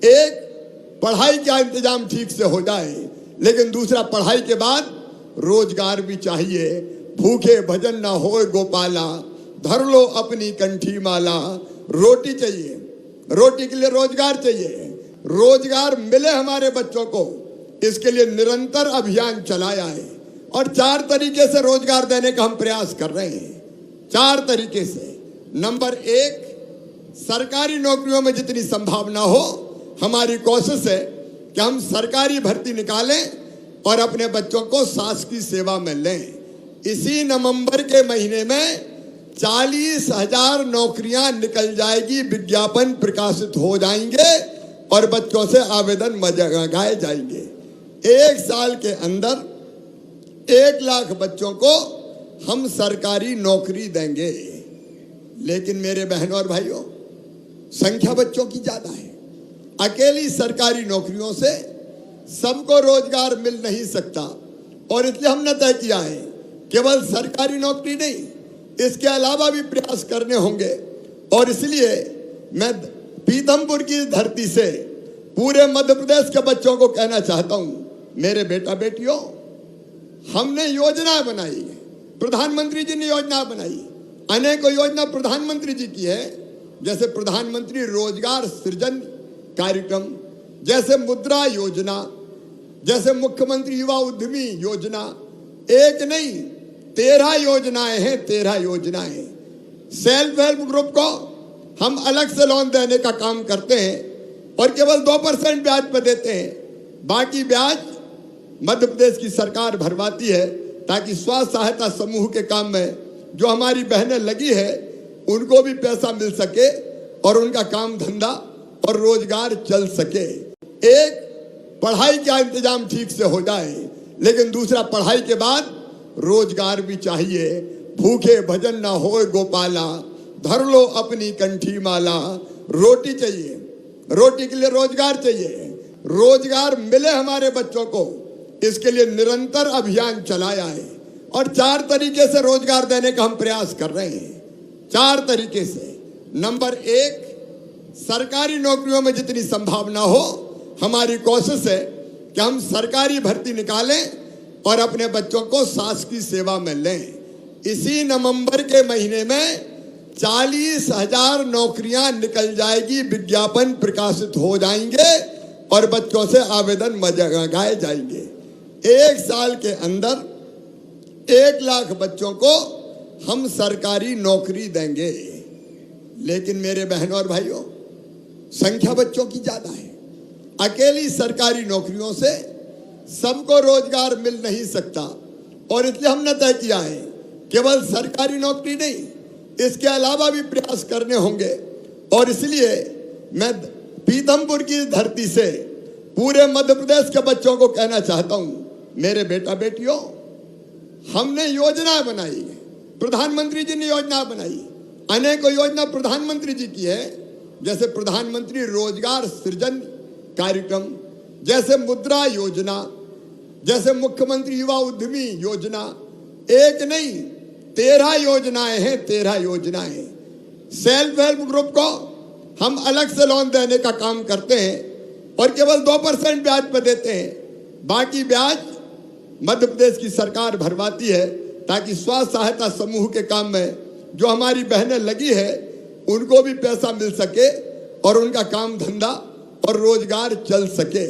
एक, पढ़ाई का इंतजाम ठीक से हो जाए, लेकिन दूसरा, पढ़ाई के बाद रोजगार भी चाहिए। भूखे भजन ना होए गोपाला, धर लो अपनी कंठी माला। रोटी चाहिए, रोटी के लिए रोजगार चाहिए, रोजगार मिले हमारे बच्चों को, इसके लिए निरंतर अभियान चलाया है और 4 तरीके से रोजगार देने का हम प्रयास कर रहे हैं। 4 तरीके से। नंबर 1, सरकारी नौकरियों में जितनी संभावना हो, हमारी कोशिश है कि हम सरकारी भर्ती निकालें और अपने बच्चों को शासकीय सेवा में लें। इसी नवंबर के महीने में 40,000 नौकरियां निकल जाएगी, विज्ञापन प्रकाशित हो जाएंगे और बच्चों से आवेदन मंगाए जाएंगे। 1 साल के अंदर 1 लाख बच्चों को हम सरकारी नौकरी देंगे। लेकिन मेरे बहनों और भाइयों, संख्या बच्चों की ज्यादा है। अकेली सरकारी नौकरियों से सबको रोजगार मिल नहीं सकता और इसलिए हमने तय किया है केवल सरकारी नौकरी नहीं, इसके अलावा भी प्रयास करने होंगे। और इसलिए मैं पीथमपुर की धरती से पूरे मध्य प्रदेश के बच्चों को कहना चाहता हूं, मेरे बेटा बेटियों, हमने योजना बनाई है, प्रधानमंत्री जी ने योजना बनाई, अनेकों योजना प्रधानमंत्री जी की है, जैसे प्रधानमंत्री रोजगार सृजन कार्यक्रम, जैसे मुद्रा योजना, जैसे मुख्यमंत्री युवा उद्यमी योजना। एक नहीं, 13 योजनाएं हैं, 13 योजनाएं। सेल्फ हेल्प ग्रुप को हम अलग से लोन देने का काम करते हैं और केवल 2% ब्याज पर देते हैं, बाकी ब्याज मध्य प्रदेश की सरकार भरवाती है, ताकि स्व सहायता समूह के काम में जो हमारी बहनें लगी है उनको भी पैसा मिल सके और उनका काम धंधा और रोजगार चल सके। एक, पढ़ाई का इंतजाम ठीक से हो जाए, लेकिन दूसरा, पढ़ाई के बाद रोजगार भी चाहिए। भूखे भजन ना होए गोपाला, धर लो अपनी कंठी माला। रोटी चाहिए, रोटी के लिए रोजगार चाहिए, रोजगार मिले हमारे बच्चों को, इसके लिए निरंतर अभियान चलाया है और 4 तरीके से रोजगार देने का हम प्रयास कर रहे हैं। 4 तरीके से। नंबर 1, सरकारी नौकरियों में जितनी संभावना हो, हमारी कोशिश है कि हम सरकारी भर्ती निकालें और अपने बच्चों को शासकीय सेवा में लें। इसी नवंबर के महीने में 40,000 नौकरियां निकल जाएगी, विज्ञापन प्रकाशित हो जाएंगे और बच्चों से आवेदन मंगाए जाएंगे। 1 साल के अंदर 1 लाख बच्चों को हम सरकारी नौकरी देंगे। लेकिन मेरे बहनों और भाइयों, संख्या बच्चों की ज्यादा है। अकेली सरकारी नौकरियों से सबको रोजगार मिल नहीं सकता और इसलिए हमने तय किया है केवल सरकारी नौकरी नहीं, इसके अलावा भी प्रयास करने होंगे। और इसलिए मैं पीथमपुर की धरती से पूरे मध्य प्रदेश के बच्चों को कहना चाहता हूं, मेरे बेटा बेटियों, हमने योजना बनाई है, प्रधानमंत्री जी ने योजना बनाई, अनेकों योजना प्रधानमंत्री जी की है, जैसे प्रधानमंत्री रोजगार सृजन कार्यक्रम, जैसे मुद्रा योजना, जैसे मुख्यमंत्री युवा उद्यमी योजना। एक नहीं, 13 योजनाएं हैं, 13 योजनाएं। सेल्फ हेल्प ग्रुप को हम अलग से लोन देने का काम करते हैं और केवल 2% ब्याज पर देते हैं, बाकी ब्याज मध्य प्रदेश की सरकार भरवाती है, ताकि स्व सहायता समूह के काम में जो हमारी बहनें लगी है उनको भी पैसा मिल सके और उनका काम धंधा और रोजगार चल सके।